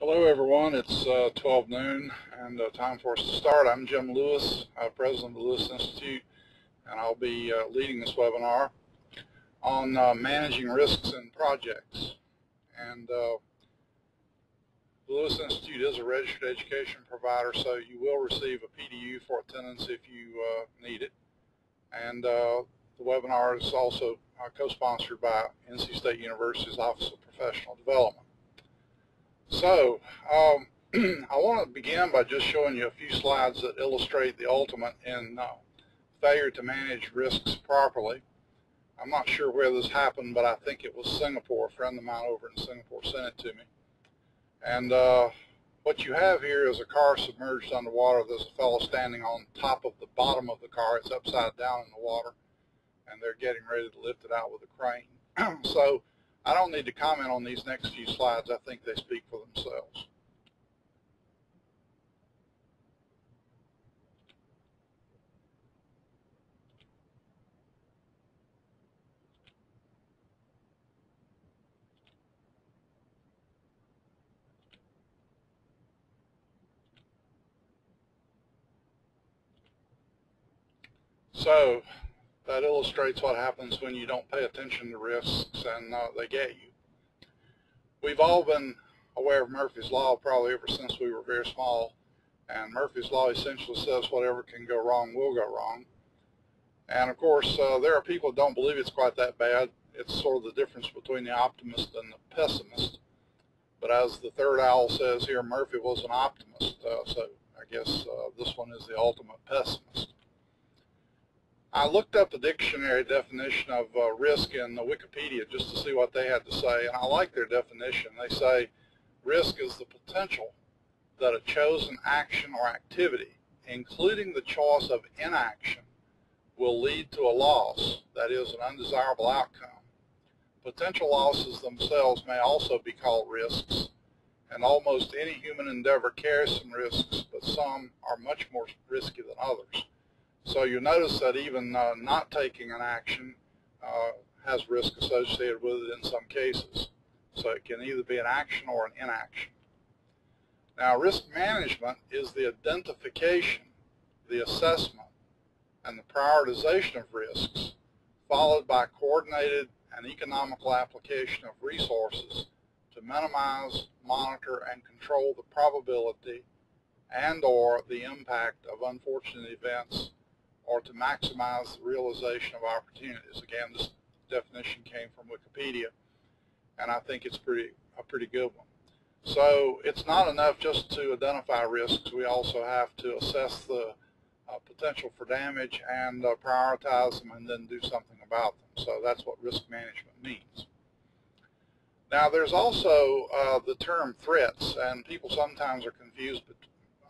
Hello everyone, it's 12 noon and time for us to start. I'm Jim Lewis, President of the Lewis Institute, and I'll be leading this webinar on managing risks in projects. And the Lewis Institute is a registered education provider, so you will receive a PDU for attendance if you need it. And the webinar is also co-sponsored by NC State University's Office of Professional Development. So, I want to begin by just showing you a few slides that illustrate the ultimate in failure to manage risks properly. I'm not sure where this happened, but I think it was Singapore. A friend of mine over in Singapore sent it to me. And what you have here is a car submerged underwater. There's a fellow standing on top of the bottom of the car. It's upside down in the water, and they're getting ready to lift it out with a crane. So, I don't need to comment on these next few slides. I think they speak for themselves. So that illustrates what happens when you don't pay attention to risks and they get you. We've all been aware of Murphy's Law probably ever since we were very small, and Murphy's Law essentially says whatever can go wrong will go wrong. And of course there are people who don't believe it's quite that bad. It's sort of the difference between the optimist and the pessimist. But as the third owl says here, Murphy was an optimist, so I guess this one is the ultimate pessimist. I looked up the dictionary definition of risk in Wikipedia just to see what they had to say, and I like their definition. They say risk is the potential that a chosen action or activity, including the choice of inaction, will lead to a loss, that is, an undesirable outcome. Potential losses themselves may also be called risks, and almost any human endeavor carries some risks, but some are much more risky than others. So you notice that even not taking an action has risk associated with it in some cases. So it can either be an action or an inaction. Now, risk management is the identification, the assessment, and the prioritization of risks, followed by coordinated and economical application of resources to minimize, monitor, and control the probability and/or the impact of unfortunate events, or to maximize the realization of opportunities. Again, this definition came from Wikipedia, and I think it's a pretty good one. So it's not enough just to identify risks. We also have to assess the potential for damage and prioritize them and then do something about them. So that's what risk management means. Now, there's also the term threats, and people sometimes are confused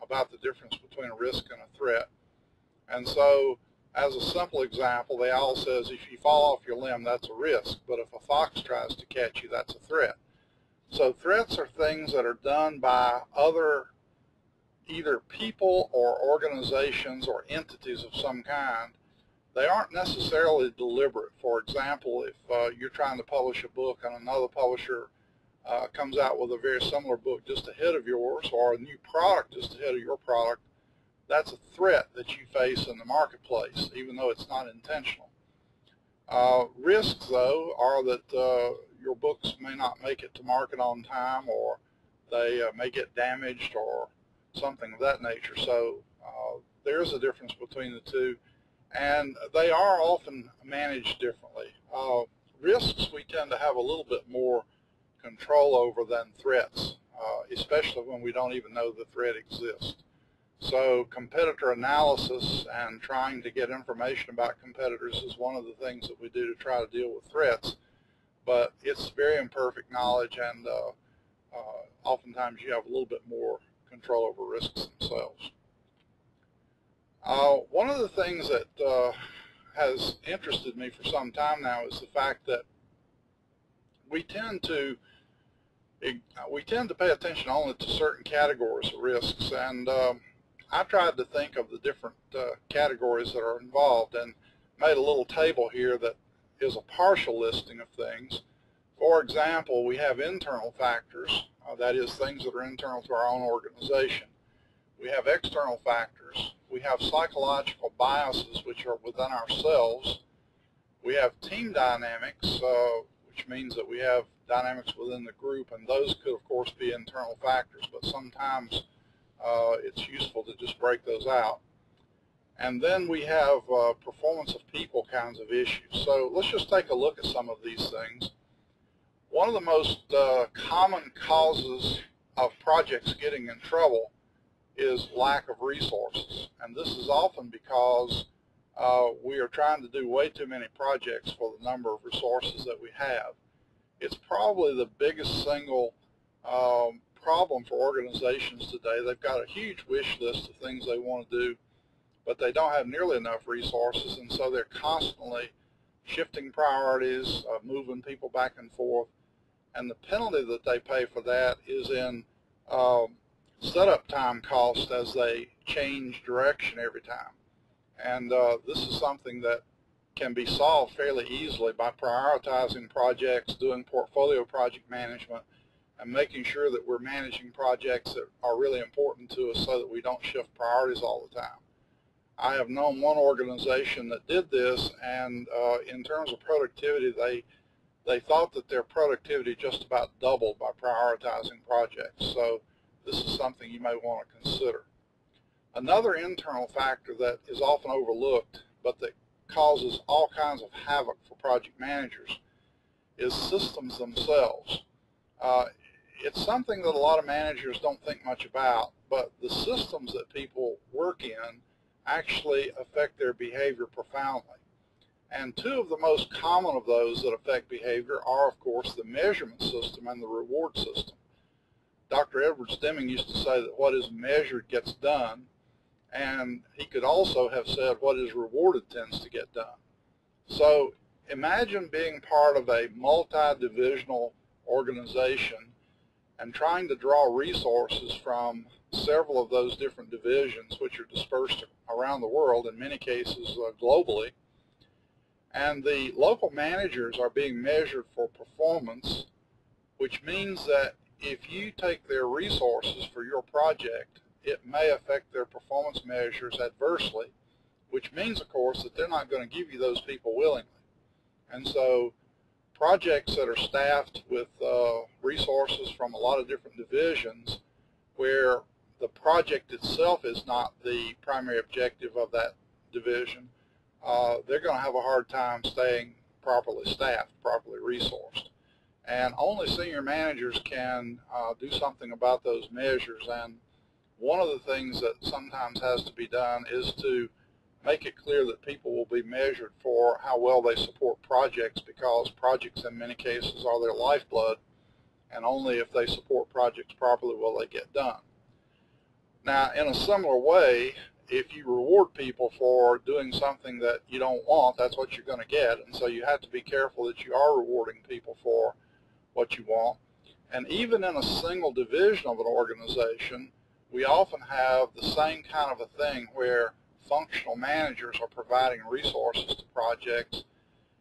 about the difference between a risk and a threat. And so, as a simple example, the owl says if you fall off your limb, that's a risk, but if a fox tries to catch you, that's a threat. So threats are things that are done by other either people or organizations or entities of some kind. They aren't necessarily deliberate. For example, if you're trying to publish a book and another publisher comes out with a very similar book just ahead of yours, or a new product just ahead of your product, that's a threat that you face in the marketplace, even though it's not intentional. Risks, though, are that your books may not make it to market on time, or they may get damaged, or something of that nature. So there's a difference between the two, and they are often managed differently. Risks we tend to have a little bit more control over than threats, especially when we don't even know the threat exists. So competitor analysis and trying to get information about competitors is one of the things that we do to try to deal with threats, but it's very imperfect knowledge, and oftentimes you have a little bit more control over risks themselves. One of the things that has interested me for some time now is the fact that we tend to pay attention only to certain categories of risks, and I tried to think of the different categories that are involved and made a little table here that is a partial listing of things. For example, we have internal factors that is, things that are internal to our own organization. We have external factors. We have psychological biases, which are within ourselves. We have team dynamics, which means that we have dynamics within the group, and those could, of course, be internal factors, but sometimes it's useful to just break those out. And then we have performance of people kinds of issues. So let's just take a look at some of these things. One of the most common causes of projects getting in trouble is lack of resources. And this is often because we are trying to do way too many projects for the number of resources that we have. It's probably the biggest single problem for organizations today. They've got a huge wish list of things they want to do, but they don't have nearly enough resources, and so they're constantly shifting priorities, moving people back and forth, and the penalty that they pay for that is in setup time cost as they change direction every time. And this is something that can be solved fairly easily by prioritizing projects, doing portfolio project management, and making sure that we're managing projects that are really important to us so that we don't shift priorities all the time. I have known one organization that did this, and in terms of productivity, they thought that their productivity just about doubled by prioritizing projects. So this is something you may want to consider. Another internal factor that is often overlooked, but that causes all kinds of havoc for project managers, is systems themselves. It's something that a lot of managers don't think much about, but the systems that people work in actually affect their behavior profoundly. And two of the most common of those that affect behavior are, of course, the measurement system and the reward system. Dr. Edwards Deming used to say that what is measured gets done, and he could also have said what is rewarded tends to get done. So imagine being part of a multi-divisional organization and trying to draw resources from several of those different divisions, which are dispersed around the world, in many cases globally. And the local managers are being measured for performance, which means that if you take their resources for your project, it may affect their performance measures adversely, which means, of course, that they're not going to give you those people willingly. And so projects that are staffed with resources from a lot of different divisions, where the project itself is not the primary objective of that division, they're going to have a hard time staying properly staffed, properly resourced. And only senior managers can do something about those measures. And one of the things that sometimes has to be done is to make it clear that people will be measured for how well they support projects, because projects in many cases are their lifeblood, and only if they support projects properly will they get done. Now, in a similar way, if you reward people for doing something that you don't want, that's what you're going to get. And so you have to be careful that you are rewarding people for what you want. And even in a single division of an organization, we often have the same kind of a thing where functional managers are providing resources to projects,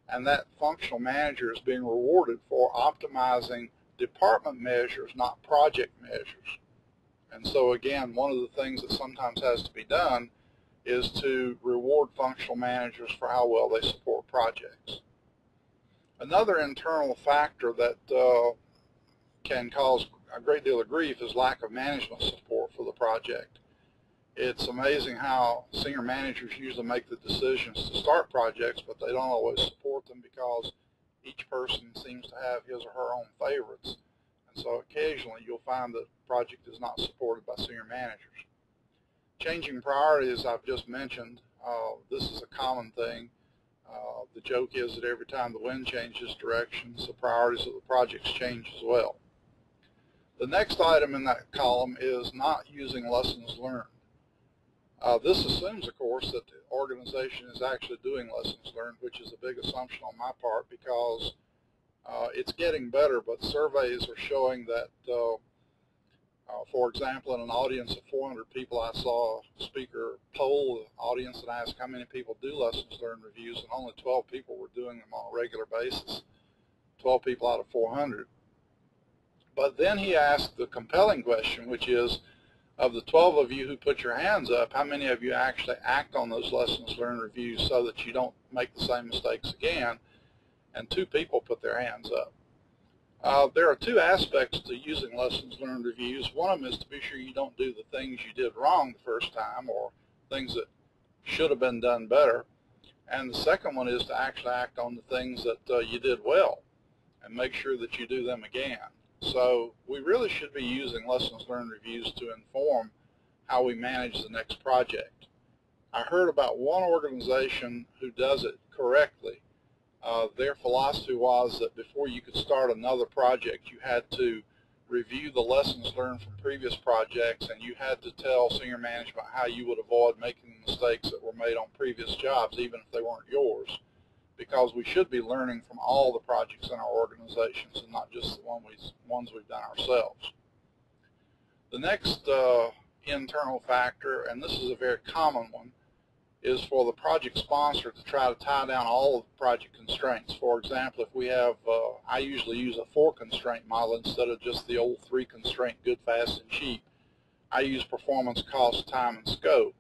and that functional manager is being rewarded for optimizing department measures, not project measures. And so again, one of the things that sometimes has to be done is to reward functional managers for how well they support projects. Another internal factor that can cause a great deal of grief is lack of management support for the project. It's amazing how senior managers usually make the decisions to start projects, but they don't always support them because each person seems to have his or her own favorites. And so occasionally you'll find that the project is not supported by senior managers. Changing priorities, I've just mentioned. This is a common thing. The joke is that every time the wind changes directions, the priorities of the projects change as well. The next item in that column is not using lessons learned. This assumes, of course, that the organization is actually doing lessons learned, which is a big assumption on my part, because it's getting better, but surveys are showing that, for example, in an audience of 400 people, I saw a speaker poll the audience and asked how many people do lessons learned reviews, and only 12 people were doing them on a regular basis, 12 people out of 400. But then he asked the compelling question, which is, of the 12 of you who put your hands up, how many of you actually act on those lessons learned reviews so that you don't make the same mistakes again? And 2 people put their hands up. There are 2 aspects to using lessons learned reviews. One of them is to be sure you don't do the things you did wrong the first time, or things that should have been done better. And the second one is to actually act on the things that you did well and make sure that you do them again. So we really should be using lessons learned reviews to inform how we manage the next project. I heard about one organization who does it correctly. Their philosophy was that before you could start another project, you had to review the lessons learned from previous projects, and you had to tell senior management how you would avoid making the mistakes that were made on previous jobs, even if they weren't yours, because we should be learning from all the projects in our organizations and not just the ones we've done ourselves. The next internal factor, and this is a very common one, is for the project sponsor to try to tie down all of the project constraints. For example, if we have, I usually use a 4 constraint model instead of just the old 3 constraint, good, fast, and cheap. I use performance, cost, time, and scope.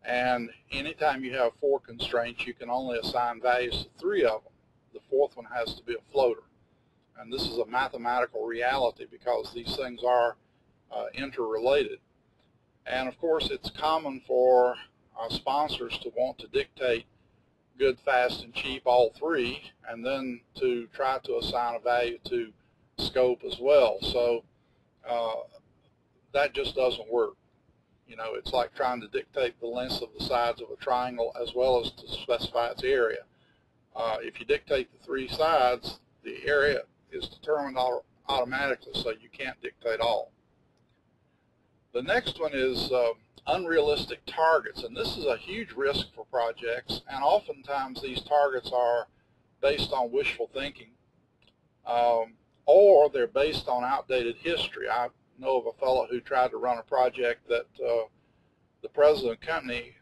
And anytime you have 4 constraints, you can only assign values to 3 of them. The 4th one has to be a floater. And this is a mathematical reality because these things are interrelated. And of course, it's common for sponsors to want to dictate good, fast, and cheap, all 3, and then to try to assign a value to scope as well. So that just doesn't work. You know, it's like trying to dictate the lengths of the sides of a triangle as well as to specify its area. If you dictate the 3 sides, the area is determined automatically, so you can't dictate all. The next one is unrealistic targets, and this is a huge risk for projects, and oftentimes these targets are based on wishful thinking, or they're based on outdated history. I know of a fellow who tried to run a project that the president of the company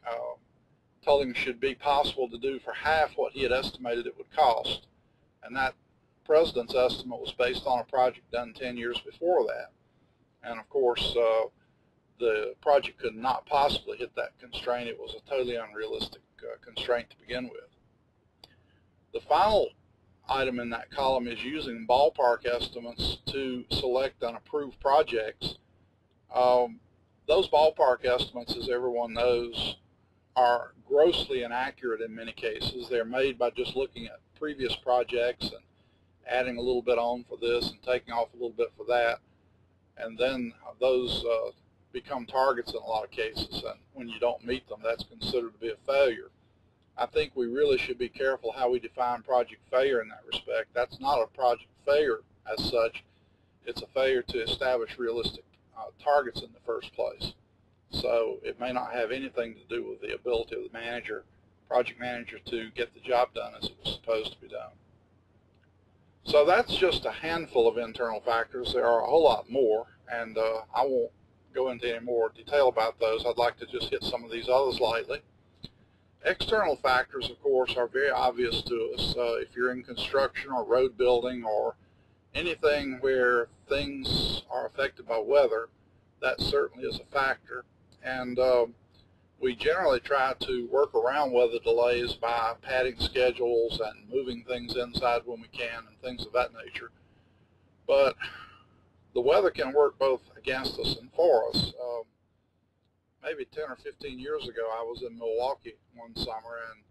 told him should be possible to do for half what he had estimated it would cost, and that president's estimate was based on a project done 10 years before that. And of course, the project could not possibly hit that constraint. It was a totally unrealistic constraint to begin with. The final item in that column is using ballpark estimates to select unapproved projects. Those ballpark estimates, as everyone knows, are grossly inaccurate in many cases. They're made by just looking at previous projects and adding a little bit on for this and taking off a little bit for that, and then those become targets in a lot of cases, and when you don't meet them, that's considered to be a failure. I think we really should be careful how we define project failure in that respect. That's not a project failure as such. It's a failure to establish realistic targets in the first place. So it may not have anything to do with the ability of the manager, project manager, to get the job done as it was supposed to be done. So that's just a handful of internal factors. There are a whole lot more, and I won't go into any more detail about those. I'd like to just hit some of these others lightly. External factors, of course, are very obvious to us. If you're in construction or road building or anything where things are affected by weather, that certainly is a factor. And we generally try to work around weather delays by padding schedules and moving things inside when we can and things of that nature. But the weather can work both against us and for us. Maybe 10 or 15 years ago, I was in Milwaukee one summer, and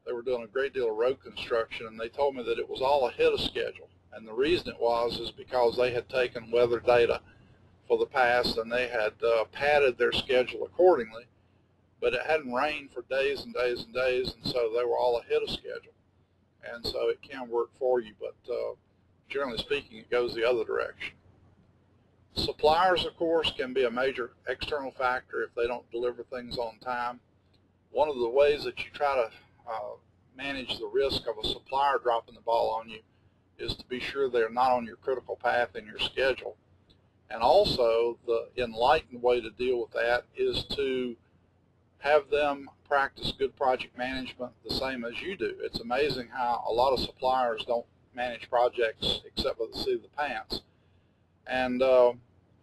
they were doing a great deal of road construction, and they told me that it was all ahead of schedule. And the reason it was is because they had taken weather data for the past, and they had padded their schedule accordingly, but it hadn't rained for days and days and days, and so they were all ahead of schedule. And so it can work for you, but generally speaking, it goes the other direction. Suppliers, of course, can be a major external factor if they don't deliver things on time. One of the ways that you try to manage the risk of a supplier dropping the ball on you is to be sure they're not on your critical path in your schedule. And also, the enlightened way to deal with that is to have them practice good project management the same as you do. It's amazing how a lot of suppliers don't manage projects except with the seat of the pants. And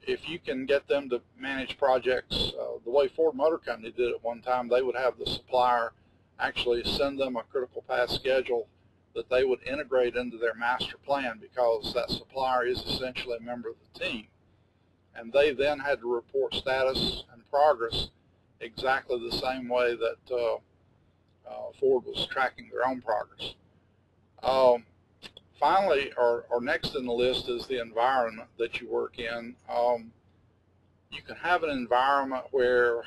if you can get them to manage projects the way Ford Motor Company did at one time, they would have the supplier actually send them a critical path schedule that they would integrate into their master plan, because that supplier is essentially a member of the team. And they then had to report status and progress exactly the same way that Ford was tracking their own progress. Finally, or next in the list, is the environment that you work in. You can have an environment where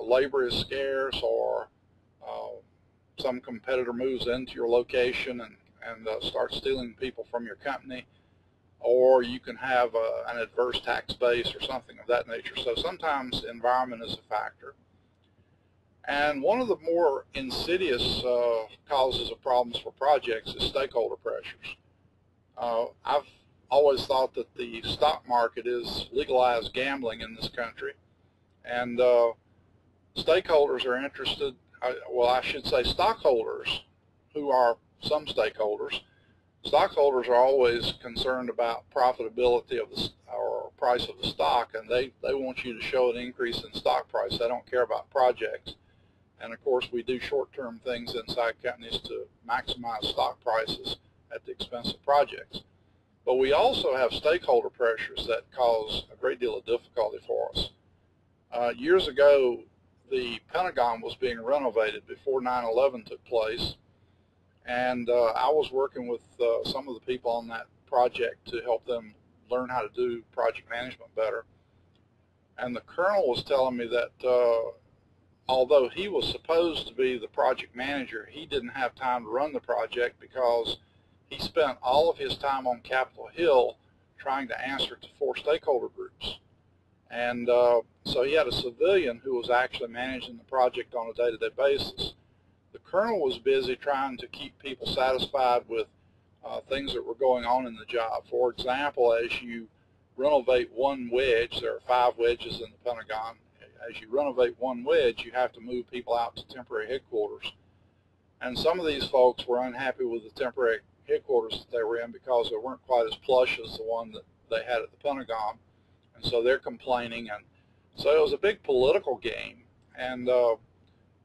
labor is scarce, or some competitor moves into your location and starts stealing people from your company, or you can have an adverse tax base or something of that nature. So sometimes environment is a factor. And one of the more insidious causes of problems for projects is stakeholder pressures. I've always thought that the stock market is legalized gambling in this country, and stakeholders are interested, well, I should say stockholders, who are some stakeholders. Stockholders are always concerned about profitability of the or price of the stock, and they want you to show an increase in stock price. They don't care about projects. And of course, we do short-term things inside companies to maximize stock prices at the expense of projects. But we also have stakeholder pressures that cause a great deal of difficulty for us. Years ago, the Pentagon was being renovated before 9/11 took place, and I was working with some of the people on that project to help them learn how to do project management better. And the colonel was telling me that although he was supposed to be the project manager, he didn't have time to run the project because he spent all of his time on Capitol Hill trying to answer to 4 stakeholder groups. And so he had a civilian who was actually managing the project on a day-to-day basis. The colonel was busy trying to keep people satisfied with things that were going on in the job. For example, as you renovate one wedge, there are 5 wedges in the Pentagon. As you renovate one wedge, you have to move people out to temporary headquarters. And some of these folks were unhappy with the temporary headquarters that they were in because they weren't quite as plush as the one that they had at the Pentagon. And so they're complaining. And so it was a big political game. And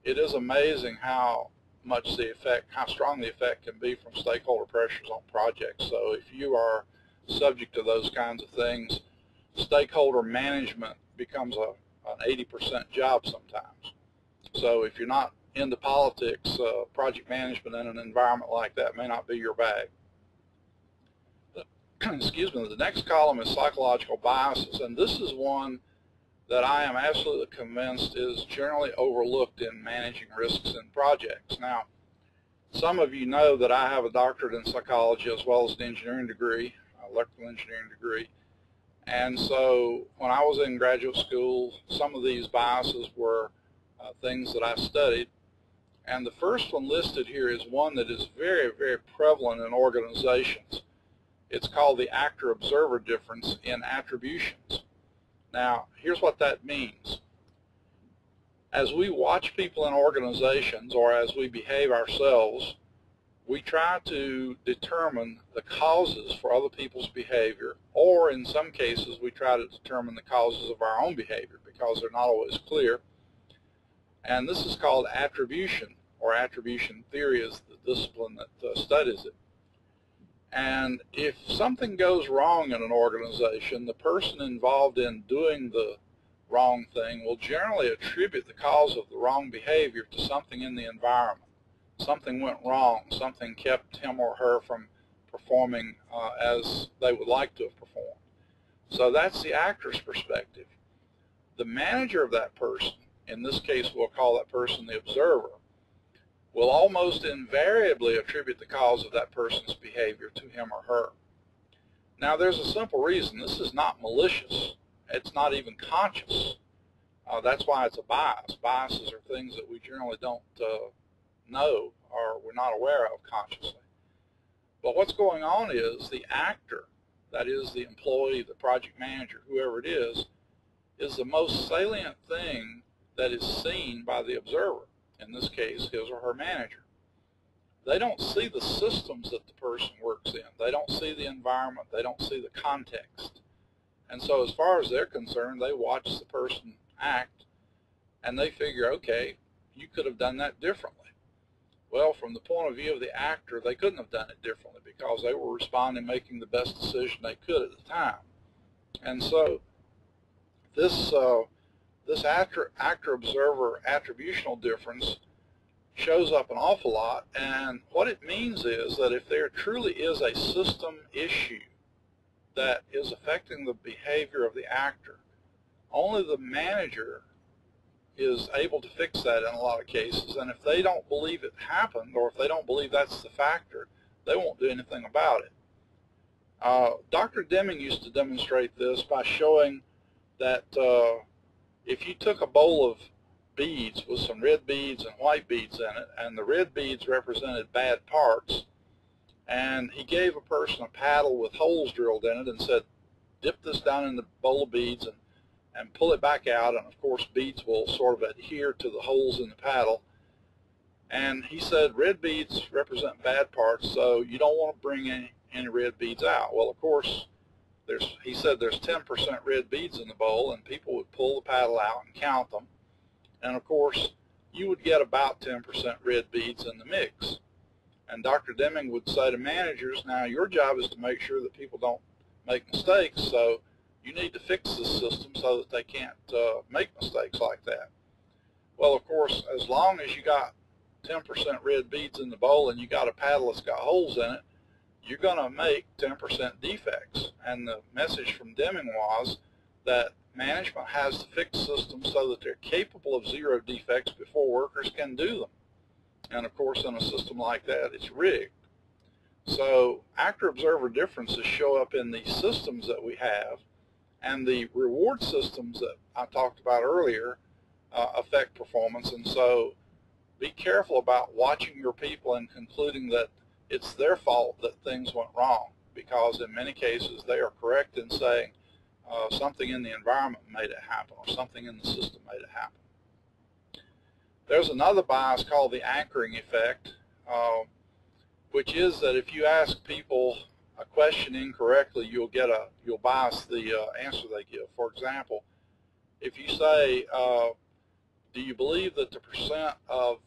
it is amazing how much the effect, how strong the effect can be from stakeholder pressures on projects. So if you are subject to those kinds of things, stakeholder management becomes an 80% job sometimes. So if you're not into politics, project management in an environment like that may not be your bag. Excuse me. The next column is psychological biases, and this is one that I am absolutely convinced is generally overlooked in managing risks in projects. Now, some of you know that I have a doctorate in psychology as well as an engineering degree, electrical engineering degree. And so when I was in graduate school, some of these biases were things that I studied. And the first one listed here is one that is very, very prevalent in organizations. It's called the actor-observer difference in attributions. Now, here's what that means. As we watch people in organizations, or as we behave ourselves, we try to determine the causes for other people's behavior, or in some cases we try to determine the causes of our own behavior because they're not always clear. And this is called attribution, or attribution theory is the discipline that studies it. And if something goes wrong in an organization, the person involved in doing the wrong thing will generally attribute the cause of the wrong behavior to something in the environment. Something went wrong, something kept him or her from performing as they would like to have performed. So that's the actor's perspective. The manager of that person, in this case we'll call that person the observer, will almost invariably attribute the cause of that person's behavior to him or her. Now there's a simple reason. This is not malicious. It's not even conscious. That's why it's a bias. Biases are things that we generally don't know or we're not aware of consciously. But what's going on is the actor, that is the employee, the project manager, whoever it is the most salient thing that is seen by the observer, in this case his or her manager. They don't see the systems that the person works in. They don't see the environment. They don't see the context. And so as far as they're concerned, they watch the person act and they figure, okay, you could have done that differently. Well, from the point of view of the actor, they couldn't have done it differently because they were responding, making the best decision they could at the time. And so this actor-observer attributional difference shows up an awful lot, and what it means is that if there truly is a system issue that is affecting the behavior of the actor, only the manager is able to fix that in a lot of cases, and if they don't believe it happened, or if they don't believe that's the factor, they won't do anything about it. Dr. Deming used to demonstrate this by showing that if you took a bowl of beads with some red beads and white beads in it, and the red beads represented bad parts, and he gave a person a paddle with holes drilled in it and said, dip this down in the bowl of beads and pull it back out, and of course beads will sort of adhere to the holes in the paddle. And he said red beads represent bad parts, so you don't want to bring any red beads out. Well, of course, he said there's 10% red beads in the bowl, and people would pull the paddle out and count them. And of course, you would get about 10% red beads in the mix. And Dr. Deming would say to managers, now your job is to make sure that people don't make mistakes, so you need to fix the system so that they can't make mistakes like that. Well, of course, as long as you got 10% red beads in the bowl and you got a paddle that's got holes in it, you're going to make 10% defects. And the message from Deming was that management has to fix systems so that they're capable of zero defects before workers can do them. And of course, in a system like that, it's rigged. So actor-observer differences show up in the systems that we have, and the reward systems that I talked about earlier affect performance. And so be careful about watching your people and concluding that it's their fault that things went wrong, because in many cases they are correct in saying something in the environment made it happen, or something in the system made it happen. There's another bias called the anchoring effect, which is that if you ask people a question incorrectly, you'll bias the answer they give. For example, if you say, do you believe that the percent of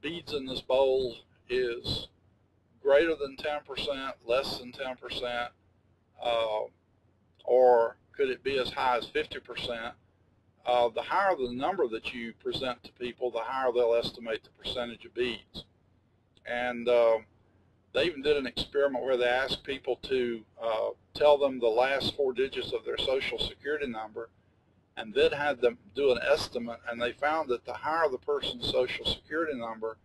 beads in this bowl is greater than 10%, less than 10%, or could it be as high as 50%? The higher the number that you present to people, the higher they'll estimate the percentage of beads. And they even did an experiment where they asked people to tell them the last 4 digits of their social security number, and then had them do an estimate, and they found that the higher the person's social security number,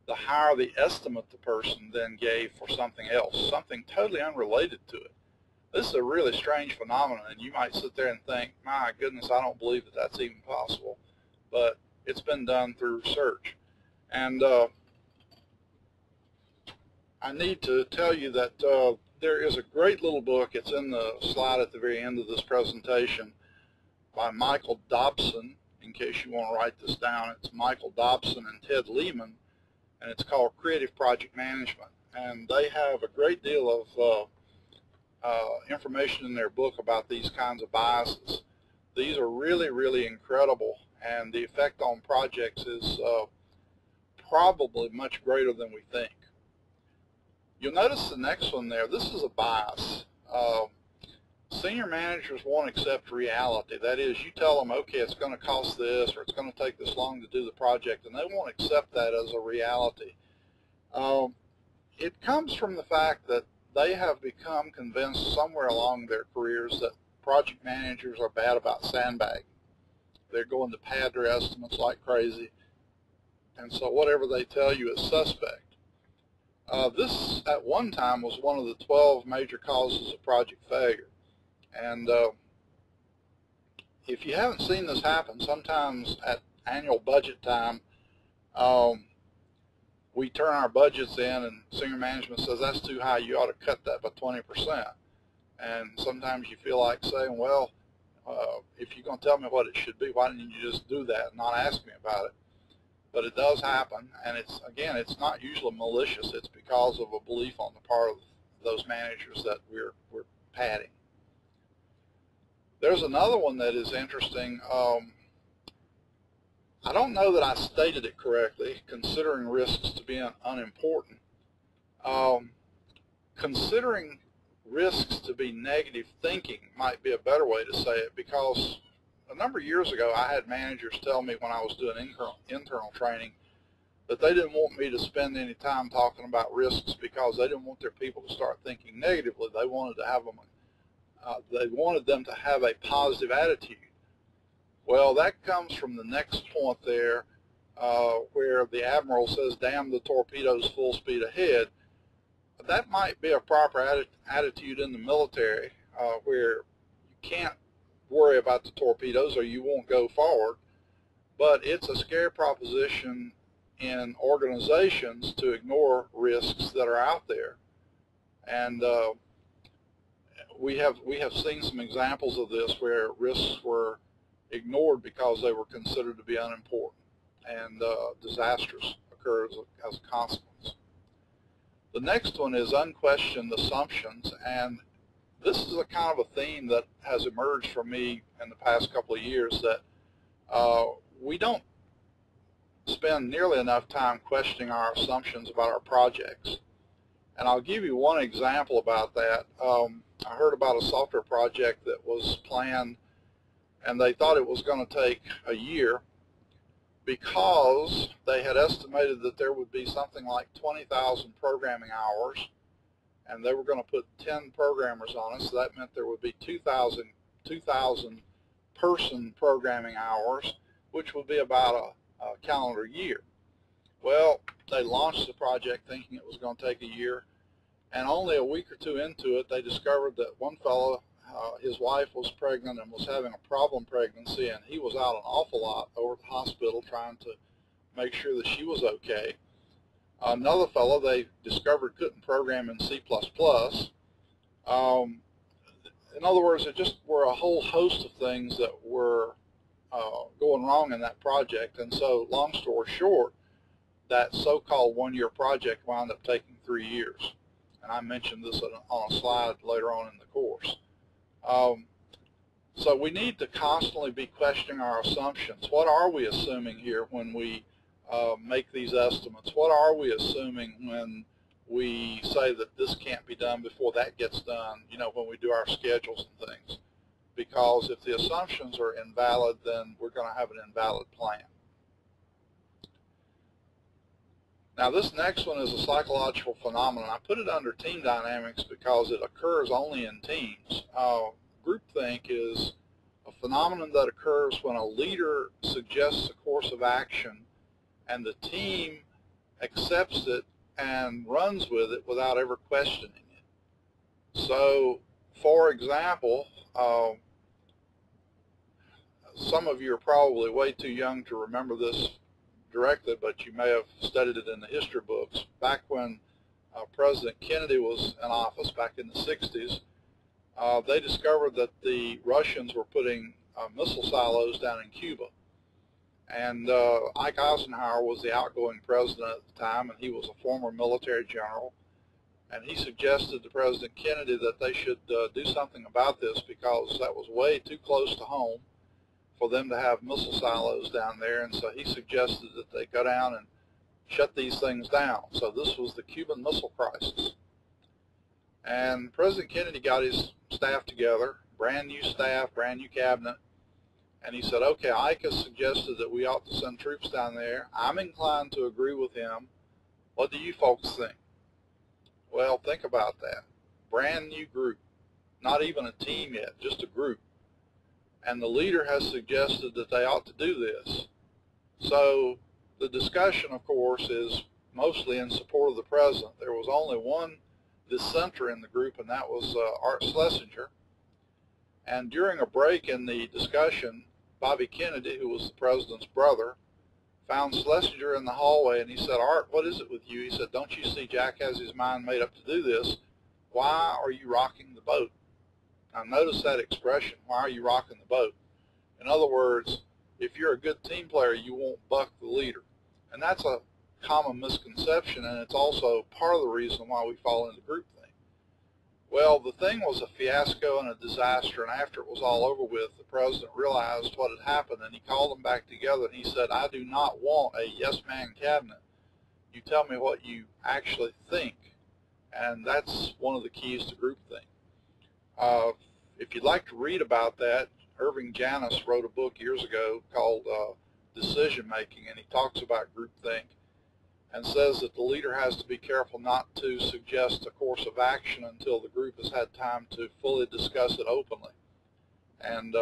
the higher the estimate the person then gave for something else, something totally unrelated to it. This is a really strange phenomenon, and you might sit there and think, my goodness, I don't believe that that's even possible. But it's been done through research. And I need to tell you that there is a great little book, it's in the slide at the very end of this presentation, by Michael Dobson, in case you want to write this down. It's Michael Dobson and Ted Lehman, and it's called Creative Project Management. And they have a great deal of information in their book about these kinds of biases. These are really, really incredible, and the effect on projects is probably much greater than we think. You'll notice the next one there. This is a bias. Senior managers won't accept reality. That is, you tell them, okay, it's going to cost this, or it's going to take this long to do the project, and they won't accept that as a reality. It comes from the fact that they have become convinced somewhere along their careers that project managers are bad about sandbagging. They're going to pad their estimates like crazy, and so whatever they tell you is suspect. This, at one time, was one of the 12 major causes of project failure. And if you haven't seen this happen, sometimes at annual budget time, we turn our budgets in and senior management says, that's too high, you ought to cut that by 20%. And sometimes you feel like saying, well, if you're going to tell me what it should be, why didn't you just do that and not ask me about it? But it does happen, and it's, again, it's not usually malicious. It's because of a belief on the part of those managers that we're padding. There's another one that is interesting. I don't know that I stated it correctly, considering risks to be unimportant. Considering risks to be negative thinking might be a better way to say it, because a number of years ago I had managers tell me when I was doing internal training that they didn't want me to spend any time talking about risks because they didn't want their people to start thinking negatively. They wanted to have them, they wanted them to have a positive attitude. Well, that comes from the next point there, where the admiral says, "Damn the torpedoes, full speed ahead." That might be a proper attitude in the military, where you can't worry about the torpedoes or you won't go forward, but it's a scary proposition in organizations to ignore risks that are out there. And we have seen some examples of this where risks were ignored because they were considered to be unimportant, and disasters occur as a consequence. The next one is unquestioned assumptions, and this is a kind of a theme that has emerged for me in the past couple of years, that we don't spend nearly enough time questioning our assumptions about our projects. And I'll give you one example about that. I heard about a software project that was planned, and they thought it was going to take a year because they had estimated that there would be something like 20,000 programming hours, and they were going to put 10 programmers on it, so that meant there would be 2,000 person programming hours, which would be about a calendar year. Well, they launched the project thinking it was going to take a year, and only a week or two into it, they discovered that one fellow, his wife was pregnant and was having a problem pregnancy, and he was out an awful lot over at the hospital trying to make sure that she was okay. Another fellow they discovered couldn't program in C++. In other words, there just were a whole host of things that were going wrong in that project. And so, long story short, that so-called one-year project wound up taking 3 years. And I mentioned this on a slide later on in the course. So we need to constantly be questioning our assumptions. What are we assuming here when we make these estimates? What are we assuming when we say that this can't be done before that gets done, you know, when we do our schedules and things? Because if the assumptions are invalid, then we're going to have an invalid plan. Now, this next one is a psychological phenomenon. I put it under team dynamics because it occurs only in teams. Groupthink is a phenomenon that occurs when a leader suggests a course of action and the team accepts it and runs with it without ever questioning it. So, for example, some of you are probably way too young to remember this directly, but you may have studied it in the history books. Back when President Kennedy was in office back in the 60s, they discovered that the Russians were putting missile silos down in Cuba. And Ike Eisenhower was the outgoing president at the time, and he was a former military general. And he suggested to President Kennedy that they should do something about this because that was way too close to home for them to have missile silos down there. And so he suggested that they go down and shut these things down. So this was the Cuban Missile Crisis. And President Kennedy got his staff together, brand new staff, brand new cabinet, and he said, okay, Ike has suggested that we ought to send troops down there. I'm inclined to agree with him. What do you folks think? Well, think about that. Brand new group, not even a team yet, just a group. And the leader has suggested that they ought to do this. So the discussion, of course, is mostly in support of the president. There was only one dissenter in the group, and that was Art Schlesinger. And during a break in the discussion, Bobby Kennedy, who was the president's brother, found Schlesinger in the hallway, and he said, Art, what is it with you? He said, don't you see Jack has his mind made up to do this? Why are you rocking the boat? Now notice that expression, why are you rocking the boat? In other words, if you're a good team player, you won't buck the leader. And that's a common misconception, and it's also part of the reason why we fall into groupthink. Well, the thing was a fiasco and a disaster, and after it was all over with, the president realized what had happened, and he called them back together, and he said, I do not want a yes-man cabinet. You tell me what you actually think, and that's one of the keys to groupthink. If you'd like to read about that, Irving Janis wrote a book years ago called Decision Making, and he talks about groupthink and says that the leader has to be careful not to suggest a course of action until the group has had time to fully discuss it openly. And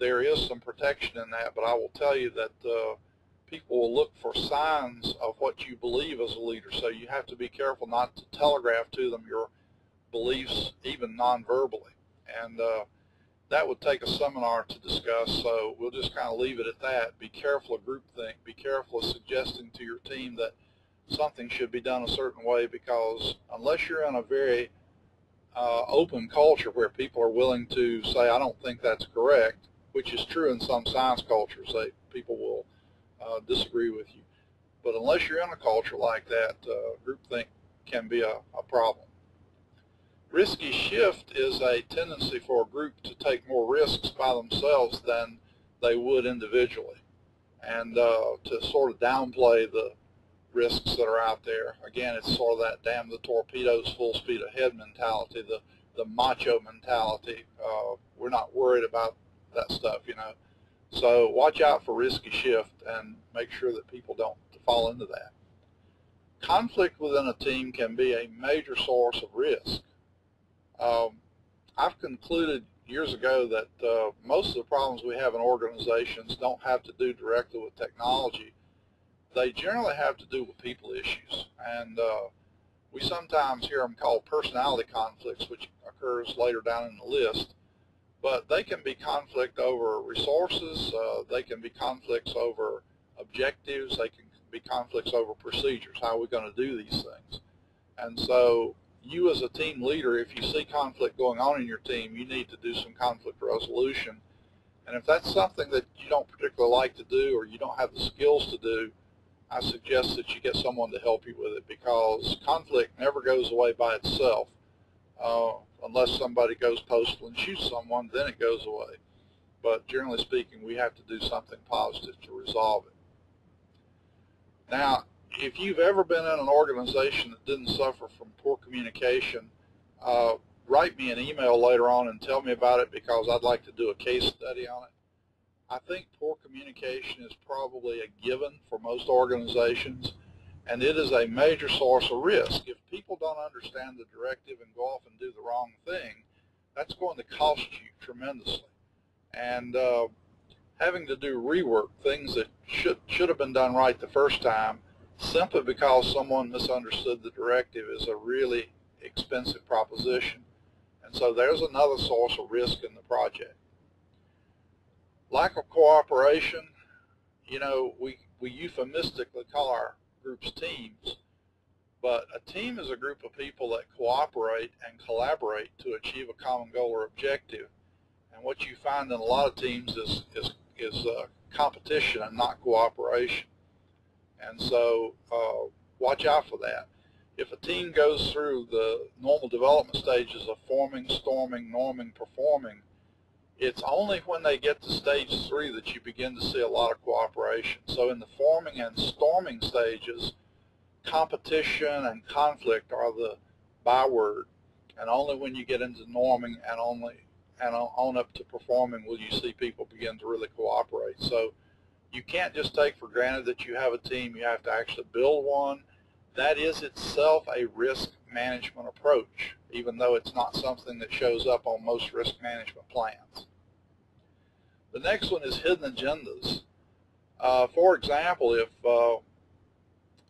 there is some protection in that, but I will tell you that people will look for signs of what you believe as a leader, so you have to be careful not to telegraph to them your beliefs, even non-verbally. And that would take a seminar to discuss, so we'll just kind of leave it at that. Be careful of groupthink. Be careful of suggesting to your team that something should be done a certain way, because unless you're in a very open culture where people are willing to say, I don't think that's correct, which is true in some science cultures, people will disagree with you. But unless you're in a culture like that, groupthink can be a problem. Risky shift is a tendency for a group to take more risks by themselves than they would individually, and to sort of downplay the risks that are out there. Again, it's sort of that damn the torpedoes, full speed ahead mentality, the macho mentality. We're not worried about that stuff, you know. So watch out for risky shift and make sure that people don't fall into that. Conflict within a team can be a major source of risk. I've concluded years ago that most of the problems we have in organizations don't have to do directly with technology. They generally have to do with people issues, and we sometimes hear them called personality conflicts, which occurs later down in the list. But they can be conflict over resources, they can be conflicts over objectives, they can be conflicts over procedures. How are we going to do these things? And so you as a team leader, if you see conflict going on in your team, you need to do some conflict resolution. And if that's something that you don't particularly like to do or you don't have the skills to do, I suggest that you get someone to help you with it, because conflict never goes away by itself. Unless somebody goes postal and shoots someone, then it goes away. But generally speaking, we have to do something positive to resolve it. Now, if you've ever been in an organization that didn't suffer from poor communication, write me an email later on and tell me about it, because I'd like to do a case study on it. I think poor communication is probably a given for most organizations, and it is a major source of risk. If people don't understand the directive and go off and do the wrong thing, that's going to cost you tremendously. And having to do rework, things that should have been done right the first time, simply because someone misunderstood the directive, is a really expensive proposition. And so there's another source of risk in the project. Lack of cooperation, you know, we euphemistically call our groups teams, but a team is a group of people that cooperate and collaborate to achieve a common goal or objective. And what you find in a lot of teams is competition and not cooperation. And so watch out for that. If a team goes through the normal development stages of forming, storming, norming, performing, it's only when they get to stage 3 that you begin to see a lot of cooperation. So in the forming and storming stages, competition and conflict are the byword, and only when you get into norming and on up to performing will you see people begin to really cooperate. So you can't just take for granted that you have a team. You have to actually build one. That is itself a risk management approach, even though it's not something that shows up on most risk management plans. The next one is hidden agendas. For example,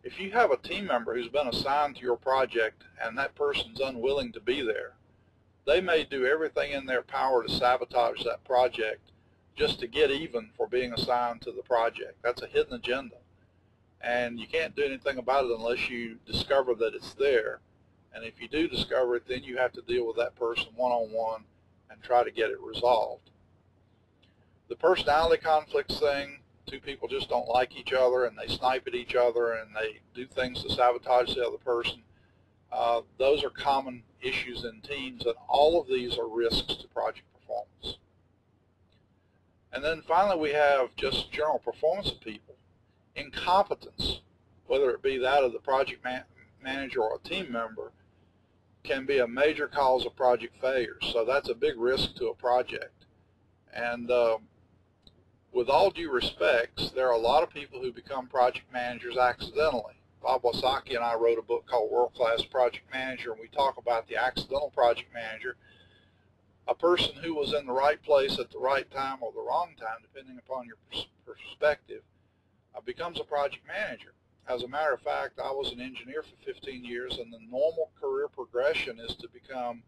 if you have a team member who's been assigned to your project and that person's unwilling to be there, they may do everything in their power to sabotage that project just to get even for being assigned to the project. That's a hidden agenda. And you can't do anything about it unless you discover that it's there. And if you do discover it, then you have to deal with that person one-on-one and try to get it resolved. The personality conflicts thing, two people just don't like each other and they snipe at each other and they do things to sabotage the other person. Those are common issues in teams, and all of these are risks to project performance. And then finally, we have just general performance of people. Incompetence, whether it be that of the project manager or a team member, can be a major cause of project failure. So that's a big risk to a project. And with all due respects, there are a lot of people who become project managers accidentally. Bob Wasaki and I wrote a book called World Class Project Manager, and we talk about the accidental project manager, a person who was in the right place at the right time or the wrong time, depending upon your perspective, becomes a project manager. As a matter of fact, I was an engineer for 15 years, and the normal career progression is to become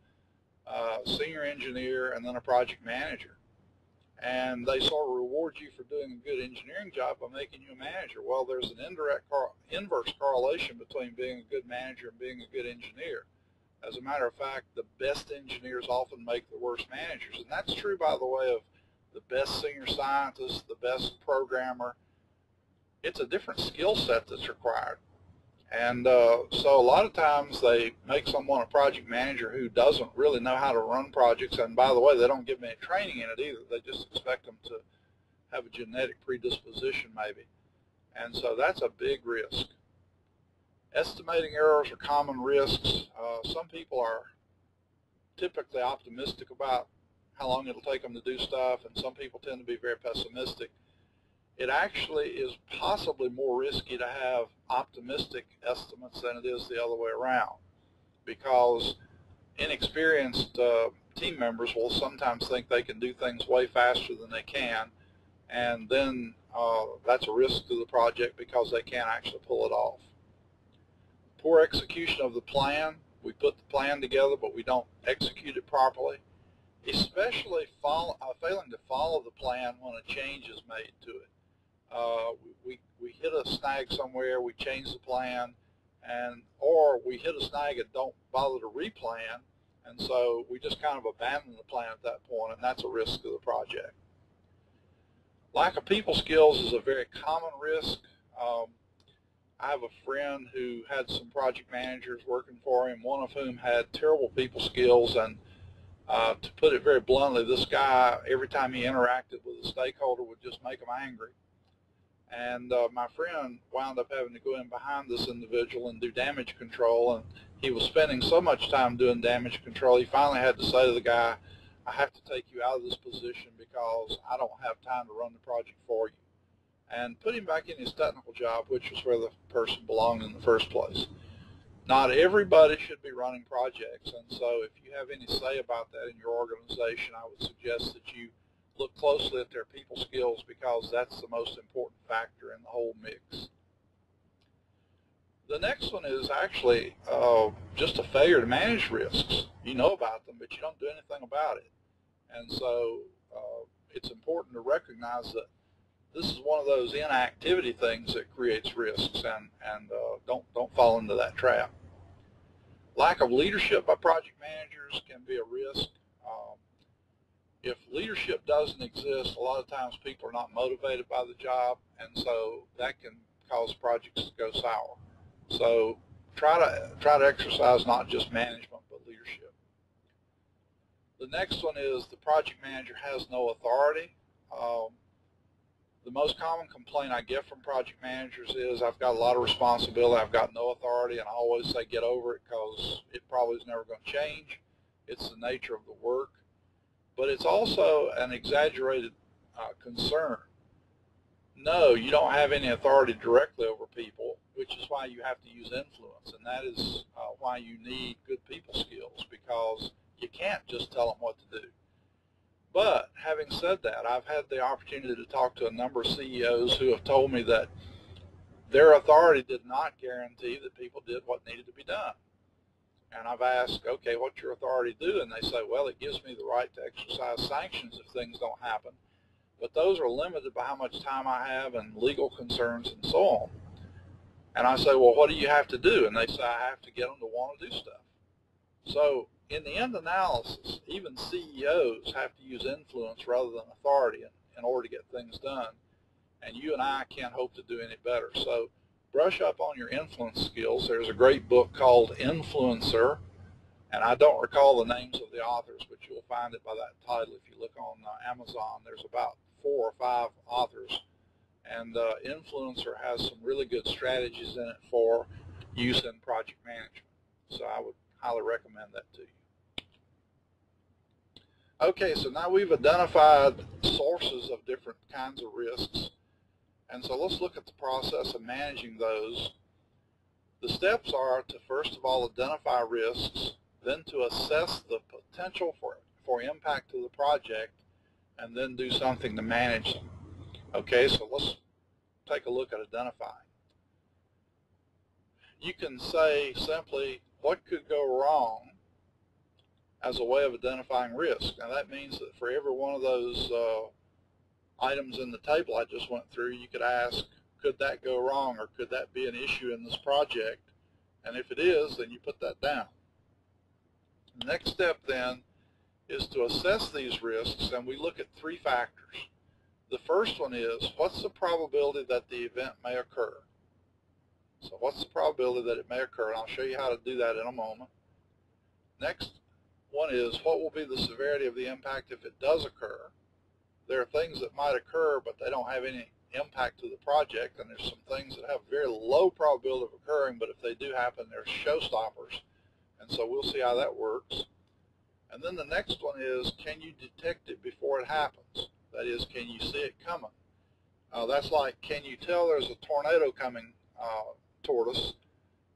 a senior engineer and then a project manager. And they sort of reward you for doing a good engineering job by making you a manager. Well, there's an inverse correlation between being a good manager and being a good engineer. As a matter of fact, the best engineers often make the worst managers. And that's true, by the way, of the best senior scientist, the best programmer. It's a different skill set that's required. And so a lot of times they make someone a project manager who doesn't really know how to run projects, and by the way, they don't give them any training in it either. They just expect them to have a genetic predisposition maybe. And so that's a big risk. Estimating errors are common risks. Some people are typically optimistic about how long it'll take them to do stuff, and some people tend to be very pessimistic. It actually is possibly more risky to have optimistic estimates than it is the other way around, because inexperienced team members will sometimes think they can do things way faster than they can, and then that's a risk to the project because they can't actually pull it off. Poor execution of the plan. We put the plan together, but we don't execute it properly, especially failing to follow the plan when a change is made to it. We hit a snag somewhere, we change the plan, or we hit a snag and don't bother to replan, and so we just kind of abandon the plan at that point, and that's a risk to the project. Lack of people skills is a very common risk. I have a friend who had some project managers working for him, one of whom had terrible people skills, and to put it very bluntly, this guy, every time he interacted with a stakeholder, would just make him angry. And my friend wound up having to go in behind this individual and do damage control, and he was spending so much time doing damage control, he finally had to say to the guy, I have to take you out of this position because I don't have time to run the project for you, and put him back in his technical job, which was where the person belonged in the first place. Not everybody should be running projects, and so if you have any say about that in your organization, I would suggest that you look closely at their people skills, because that's the most important factor in the whole mix. The next one is actually just a failure to manage risks. You know about them, but you don't do anything about it. And so it's important to recognize that this is one of those inactivity things that creates risks, and don't fall into that trap. Lack of leadership by project managers can be a risk. If leadership doesn't exist, a lot of times people are not motivated by the job, and so that can cause projects to go sour. So try to exercise not just management but leadership. The next one is the project manager has no authority. The most common complaint I get from project managers is, I've got a lot of responsibility, I've got no authority, and I always say get over it because it probably is never going to change. It's the nature of the work. But it's also an exaggerated concern. No, you don't have any authority directly over people, which is why you have to use influence, and that is why you need good people skills, because you can't just tell them what to do. But having said that, I've had the opportunity to talk to a number of CEOs who have told me that their authority did not guarantee that people did what needed to be done. And I've asked, okay, what's your authority do? And they say, well, it gives me the right to exercise sanctions if things don't happen. But those are limited by how much time I have and legal concerns and so on. And I say, well, what do you have to do? And they say, I have to get them to want to do stuff. So in the end analysis, even CEOs have to use influence rather than authority in order to get things done. And you and I can't hope to do any better. So brush up on your influence skills. There's a great book called Influencer, and I don't recall the names of the authors, but you'll find it by that title. If you look on Amazon, there's about 4 or 5 authors, and Influencer has some really good strategies in it for use in project management. So I would highly recommend that to you. Okay, so now we've identified sources of different kinds of risks, and so let's look at the process of managing those. The steps are to first of all identify risks, then to assess the potential for impact to the project, and then do something to manage them. Okay, so let's take a look at identifying. You can say simply, what could go wrong, as a way of identifying risk. Now that means that for every one of those items in the table I just went through, you could ask, could that go wrong, or could that be an issue in this project? And if it is, then you put that down. The next step then is to assess these risks, and we look at 3 factors. The first one is, what's the probability that the event may occur? So what's the probability that it may occur? And I'll show you how to do that in a moment. Next one is, what will be the severity of the impact if it does occur? There are things that might occur, but they don't have any impact to the project, and there's some things that have very low probability of occurring, but if they do happen, they're showstoppers. And so we'll see how that works. And then the next one is, can you detect it before it happens? That is, can you see it coming? That's like, can you tell there's a tornado coming toward us?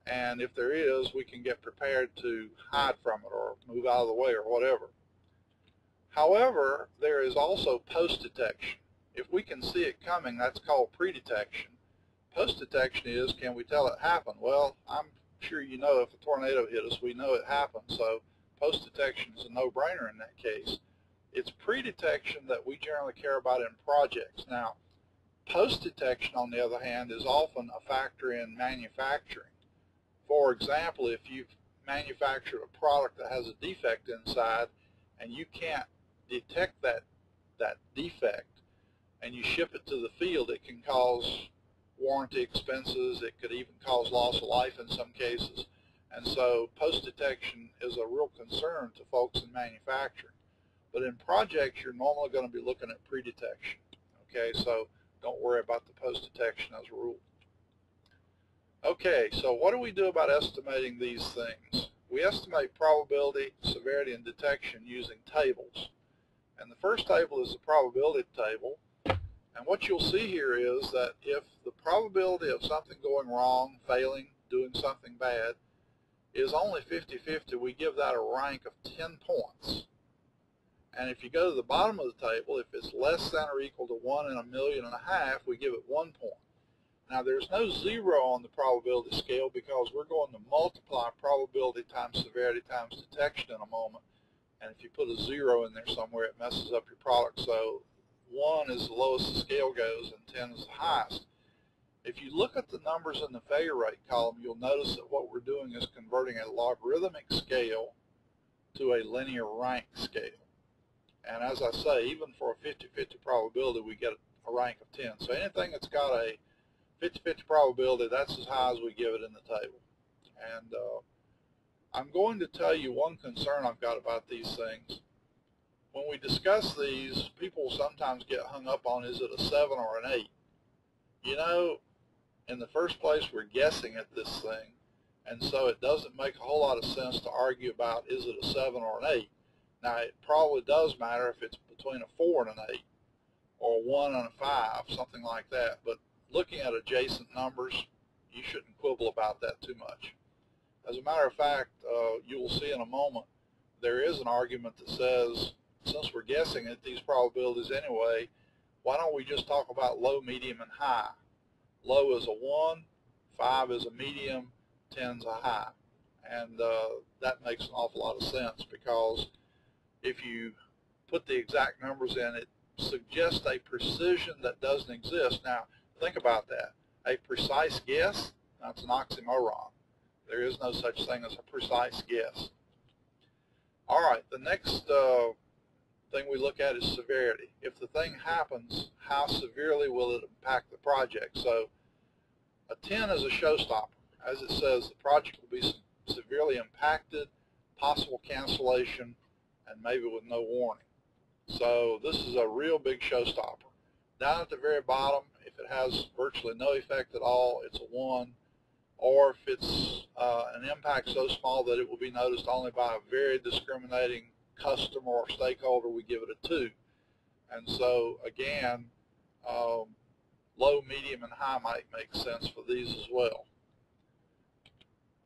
And if there is, we can get prepared to hide from it or move out of the way or whatever. However, there is also post-detection. If we can see it coming, that's called pre-detection. Post-detection is, can we tell it happened? Well, I'm sure you know if a tornado hit us, we know it happened, so post-detection is a no-brainer in that case. It's pre-detection that we generally care about in projects. Now, post-detection, on the other hand, is often a factor in manufacturing. For example, if you've manufactured a product that has a defect inside and you can't detect that defect and you ship it to the field, it can cause warranty expenses. It could even cause loss of life in some cases. And so post-detection is a real concern to folks in manufacturing. But in projects, you're normally going to be looking at pre-detection. Okay, so don't worry about the post-detection as a rule. Okay, so what do we do about estimating these things? We estimate probability, severity, and detection using tables. And the first table is the probability table. And what you'll see here is that if the probability of something going wrong, failing, doing something bad, is only 50-50, we give that a rank of 10 points. And if you go to the bottom of the table, if it's less than or equal to 1 in 1.5 million, we give it 1 point. Now there's no 0 on the probability scale because we're going to multiply probability times severity times detection in a moment. And if you put a 0 in there somewhere, it messes up your product. So 1 is the lowest the scale goes and 10 is the highest. If you look at the numbers in the failure rate column, you'll notice that what we're doing is converting a logarithmic scale to a linear rank scale. And as I say, even for a 50-50 probability, we get a rank of 10. So anything that's got a 50-50 probability, that's as high as we give it in the table. And I'm going to tell you one concern I've got about these things. When we discuss these, people sometimes get hung up on, is it a 7 or an 8? You know, in the first place, we're guessing at this thing, and so it doesn't make a whole lot of sense to argue about, is it a 7 or an 8? Now, it probably does matter if it's between a 4 and an 8, or a 1 and a 5, something like that. But looking at adjacent numbers, you shouldn't quibble about that too much. As a matter of fact, you will see in a moment, there is an argument that says, since we're guessing at these probabilities anyway, why don't we just talk about low, medium, and high? Low is a 1, 5 is a medium, 10 is a high. And that makes an awful lot of sense, because if you put the exact numbers in, it suggests a precision that doesn't exist. Now, think about that. A precise guess, that's an oxymoron. There is no such thing as a precise guess. All right, the next thing we look at is severity. If the thing happens, how severely will it impact the project? So A 10 is a showstopper. As it says, the project will be severely impacted, possible cancellation, and maybe with no warning. So this is a real big showstopper. Down at the very bottom, if it has virtually no effect at all, it's a 1. Or if it's an impact so small that it will be noticed only by a very discriminating customer or stakeholder, we give it a 2. And so again, low, medium, and high might make sense for these as well.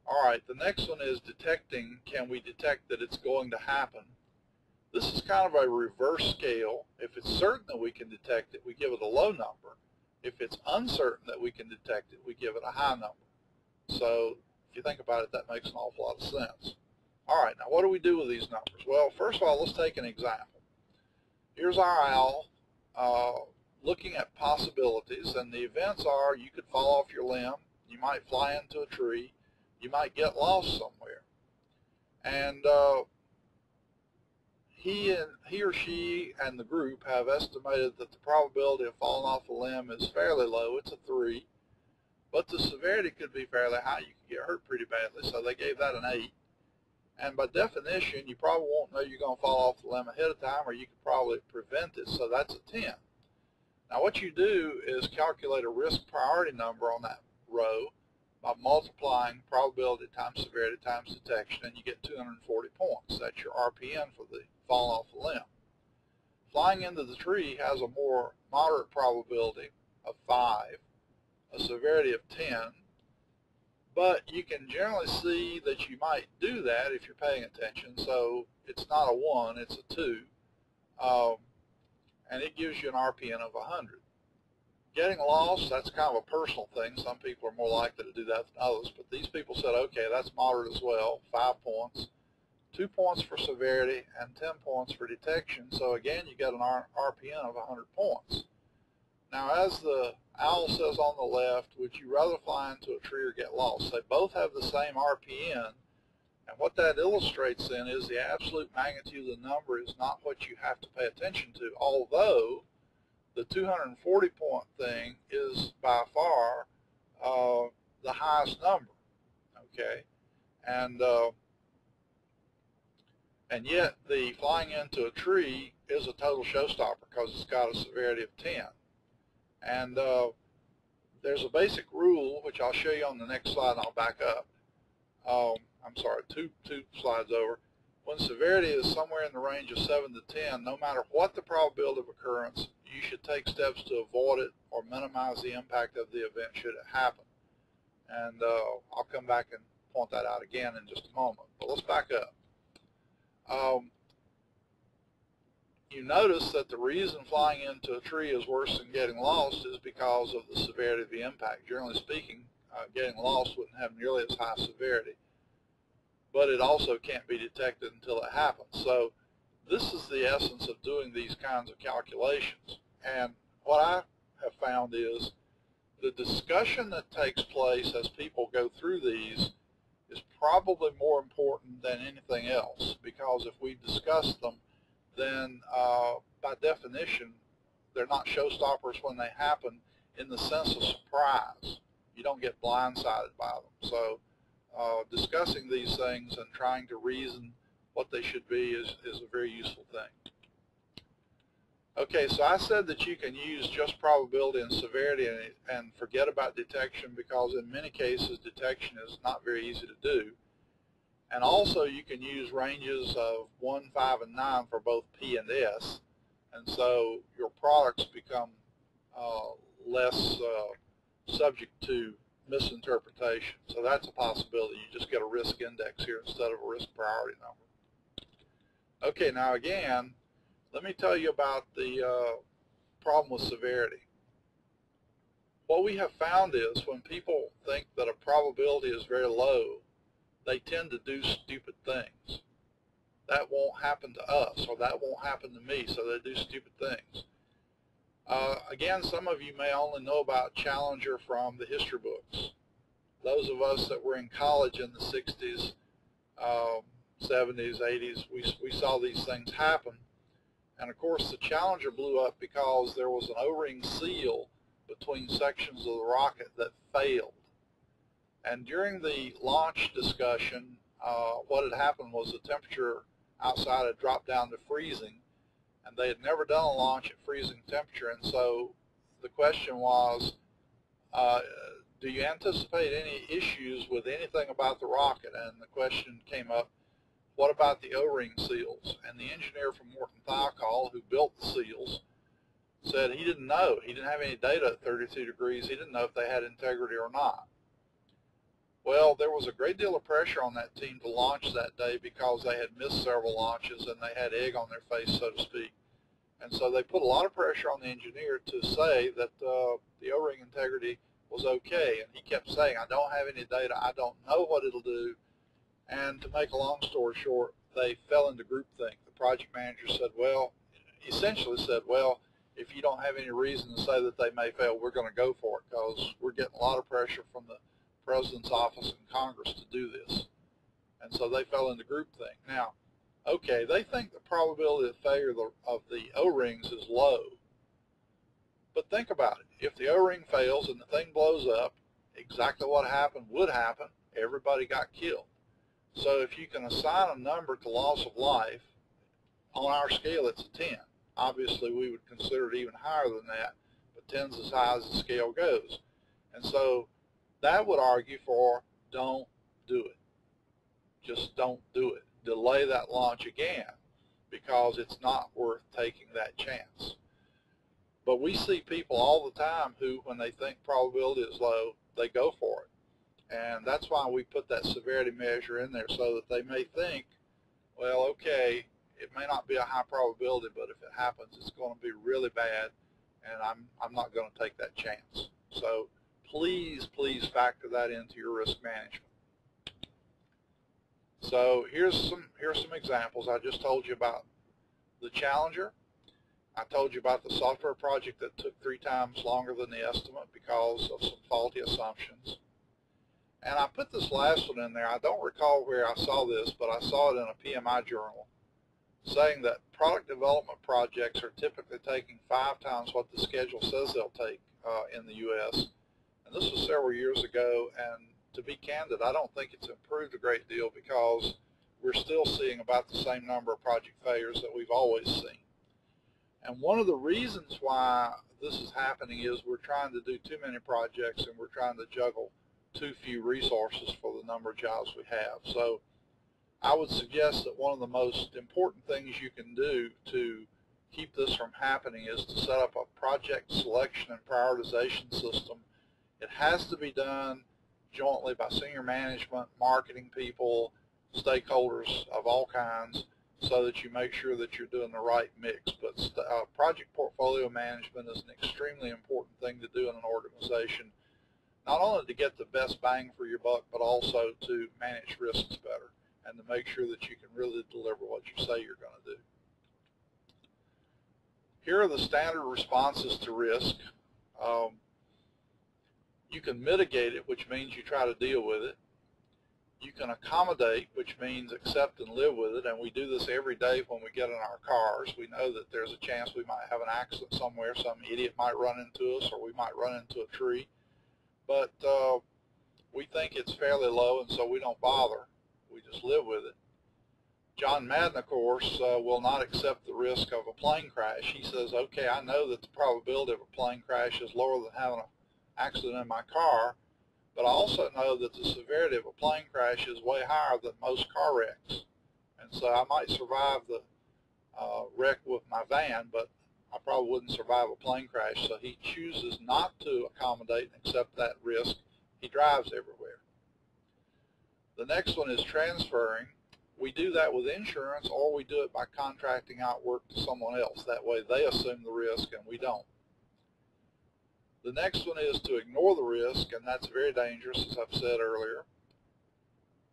All right, the next one is detecting. Can we detect that it's going to happen? This is kind of a reverse scale. If it's certain that we can detect it, we give it a low number. If it's uncertain that we can detect it, we give it a high number. So if you think about it, that makes an awful lot of sense. All right, now what do we do with these numbers? Well, first of all, let's take an example. Here's our owl looking at possibilities, and the events are you could fall off your limb, you might fly into a tree, you might get lost somewhere. And he or she and the group have estimated that the probability of falling off a limb is fairly low. It's a 3. But the severity could be fairly high. You could get hurt pretty badly, so they gave that an 8. And by definition, you probably won't know you're going to fall off the limb ahead of time, or you could probably prevent it, so that's a 10. Now what you do is calculate a risk priority number on that row by multiplying probability times severity times detection, and you get 240 points. That's your RPN for the falling off the limb. Flying into the tree has a more moderate probability of 5, a severity of 10, but you can generally see that you might do that if you're paying attention, so it's not a 1, it's a 2, and it gives you an RPN of 100. Getting lost, that's kind of a personal thing. Some people are more likely to do that than others, but these people said, okay, that's moderate as well, 5 points, 2 points for severity, and 10 points for detection, so again, you get an RPN of 100 points. Now, as the owl says on the left, would you rather fly into a tree or get lost? They both have the same RPN, and what that illustrates then is the absolute magnitude of the number is not what you have to pay attention to, although the 240 point thing is by far the highest number, okay? And yet the flying into a tree is a total showstopper because it's got a severity of 10. And there's a basic rule, which I'll show you on the next slide, and I'll back up. I'm sorry, two slides over. When severity is somewhere in the range of 7 to 10, no matter what the probability of occurrence, you should take steps to avoid it or minimize the impact of the event should it happen. And I'll come back and point that out again in just a moment. But let's back up. You notice that the reason flying into a tree is worse than getting lost is because of the severity of the impact. Generally speaking, getting lost wouldn't have nearly as high severity, but it also can't be detected until it happens. So this is the essence of doing these kinds of calculations. And what I have found is the discussion that takes place as people go through these is probably more important than anything else, because if we discuss them, then by definition, they're not showstoppers when they happen in the sense of surprise. You don't get blindsided by them. So discussing these things and trying to reason what they should be is a very useful thing. Okay, so I said that you can use just probability and severity and forget about detection, because in many cases detection is not very easy to do. And also you can use ranges of 1, 5, and 9 for both P and S, and so your products become less subject to misinterpretation. So that's a possibility. You just get a risk index here instead of a risk priority number. Okay, now again, let me tell you about the problem with severity. What we have found is when people think that a probability is very low, they tend to do stupid things. That won't happen to us, or that won't happen to me, so they do stupid things. Again, some of you may only know about Challenger from the history books. Those of us that were in college in the 60s, 70s, 80s, we saw these things happen. And of course the Challenger blew up because there was an O-ring seal between sections of the rocket that failed. And during the launch discussion, what had happened was the temperature outside had dropped down to freezing, and they had never done a launch at freezing temperature. And so the question was, do you anticipate any issues with anything about the rocket? And the question came up, what about the O-ring seals? And the engineer from Morton Thiokol, who built the seals, said he didn't know. He didn't have any data at 32 degrees. He didn't know if they had integrity or not. Well, there was a great deal of pressure on that team to launch that day because they had missed several launches and they had egg on their face, so to speak. And so they put a lot of pressure on the engineer to say that the O-ring integrity was okay. And he kept saying, I don't have any data. I don't know what it'll do. And to make a long story short, they fell into groupthink. The project manager said, well, essentially said, well, if you don't have any reason to say that they may fail, we're going to go for it because we're getting a lot of pressure from the President's office and Congress to do this. And so they fell into groupthink. Now, okay, they think the probability of failure of the O-rings is low. But think about it. If the O-ring fails and the thing blows up, exactly what happened would happen. Everybody got killed. So if you can assign a number to loss of life, on our scale it's a 10. Obviously we would consider it even higher than that, but 10's as high as the scale goes. And so that would argue for don't do it. Just don't do it. Delay that launch again because it's not worth taking that chance. But we see people all the time who, when they think probability is low, they go for it. And that's why we put that severity measure in there so that they may think, well, okay, it may not be a high probability, but if it happens, it's going to be really bad, and I'm not going to take that chance. So please factor that into your risk management. So here's some examples. I just told you about the Challenger. I told you about the software project that took 3 times longer than the estimate because of some faulty assumptions. And I put this last one in there. I don't recall where I saw this, but I saw it in a PMI journal saying that product development projects are typically taking 5 times what the schedule says they'll take in the U.S. And this was several years ago, and to be candid, I don't think it's improved a great deal because we're still seeing about the same number of project failures that we've always seen. And one of the reasons why this is happening is we're trying to do too many projects and we're trying to juggle too few resources for the number of jobs we have. So I would suggest that one of the most important things you can do to keep this from happening is to set up a project selection and prioritization system. It has to be done jointly by senior management, marketing people, stakeholders of all kinds, so that you make sure that you're doing the right mix. But project portfolio management is an extremely important thing to do in an organization, not only to get the best bang for your buck, but also to manage risks better and to make sure that you can really deliver what you say you're going to do. Here are the standard responses to risk. You can mitigate it, which means you try to deal with it. You can accommodate, which means accept and live with it, and we do this every day when we get in our cars. We know that there's a chance we might have an accident somewhere, some idiot might run into us, or we might run into a tree, but we think it's fairly low, and so we don't bother. We just live with it. John Madden, of course, will not accept the risk of a plane crash. He says, okay, I know that the probability of a plane crash is lower than having an accident in my car, but I also know that the severity of a plane crash is way higher than most car wrecks. And so I might survive the wreck with my van, but I probably wouldn't survive a plane crash. So he chooses not to accommodate and accept that risk. He drives everywhere. The next one is transferring. We do that with insurance, or we do it by contracting out work to someone else. That way they assume the risk and we don't. The next one is to ignore the risk, and that's very dangerous, as I've said earlier.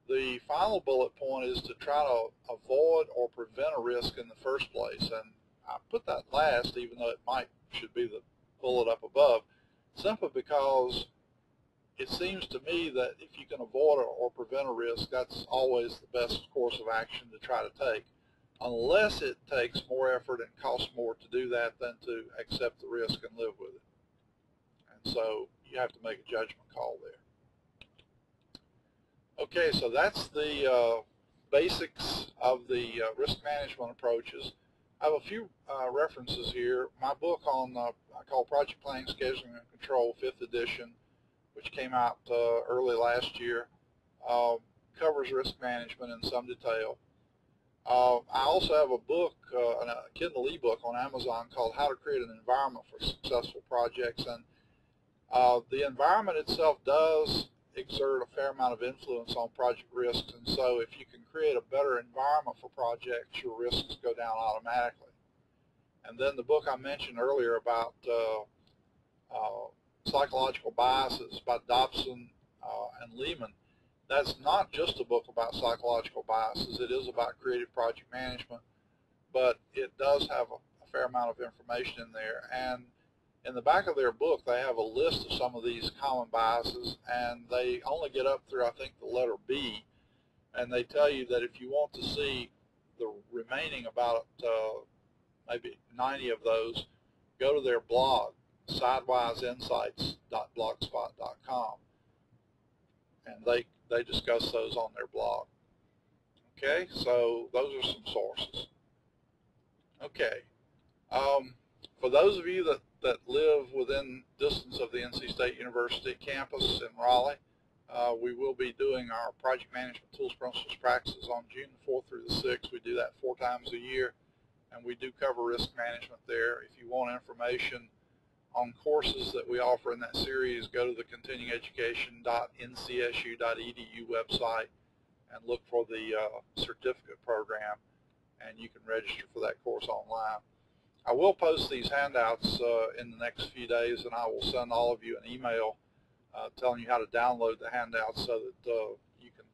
The final bullet point is to try to avoid or prevent a risk in the first place. And I put that last, even though it should be the bullet up above, simply because it seems to me that if you can avoid or prevent a risk, that's always the best course of action to try to take, unless it takes more effort and costs more to do that than to accept the risk and live with it. so you have to make a judgment call there. Okay, so that's the basics of the risk management approaches. I have a few references here. My book on, I call Project Planning, Scheduling, and Control, 5th edition, which came out early last year, covers risk management in some detail. I also have a book, a Kindle ebook on Amazon called How to Create an Environment for Successful Projects. And the environment itself does exert a fair amount of influence on project risks, and so if you can create a better environment for projects, your risks go down automatically. And then the book I mentioned earlier about psychological biases by Dobson and Lehman, that's not just a book about psychological biases. It is about creative project management, but it does have a fair amount of information in there. And in the back of their book, they have a list of some of these common biases, and they only get up through, I think, the letter B, and they tell you that if you want to see the remaining about maybe 90 of those, go to their blog, sidewiseinsights.blogspot.com, and they discuss those on their blog. Okay, so those are some sources. Okay, for those of you that live within distance of the NC State University campus in Raleigh, we will be doing our Project Management Tools, Principles, Practices on June 4th through the 6th. We do that 4 times a year, and we do cover risk management there. If you want information on courses that we offer in that series, go to the continuingeducation.ncsu.edu website and look for the certificate program, and you can register for that course online. I will post these handouts in the next few days, and I will send all of you an email telling you how to download the handouts so that you can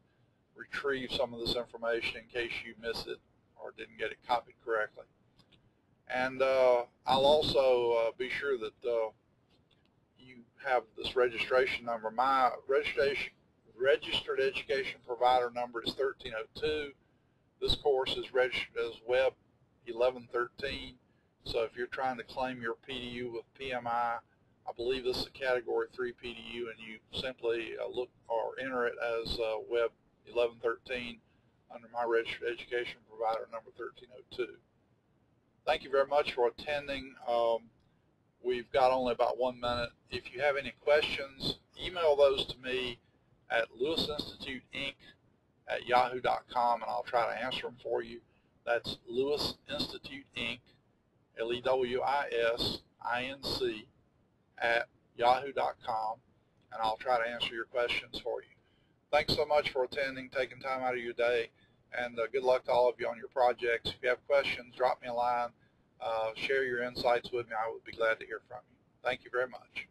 retrieve some of this information in case you miss it or didn't get it copied correctly. And I'll also be sure that you have this registration number. My registered education provider number is 1302. This course is registered as Web 1113. So if you're trying to claim your PDU with PMI, I believe this is a Category 3 PDU, and you simply look or enter it as Web 1113 under my registered education provider number 1302. Thank you very much for attending. We've got only about 1 minute. If you have any questions, email those to me at lewisinstituteinc@yahoo.com, and I'll try to answer them for you. That's Lewis Institute Inc., LEWISINC @yahoo.com, and I'll try to answer your questions for you. Thanks so much for attending, taking time out of your day, and good luck to all of you on your projects. If you have questions, drop me a line, share your insights with me. I would be glad to hear from you. Thank you very much.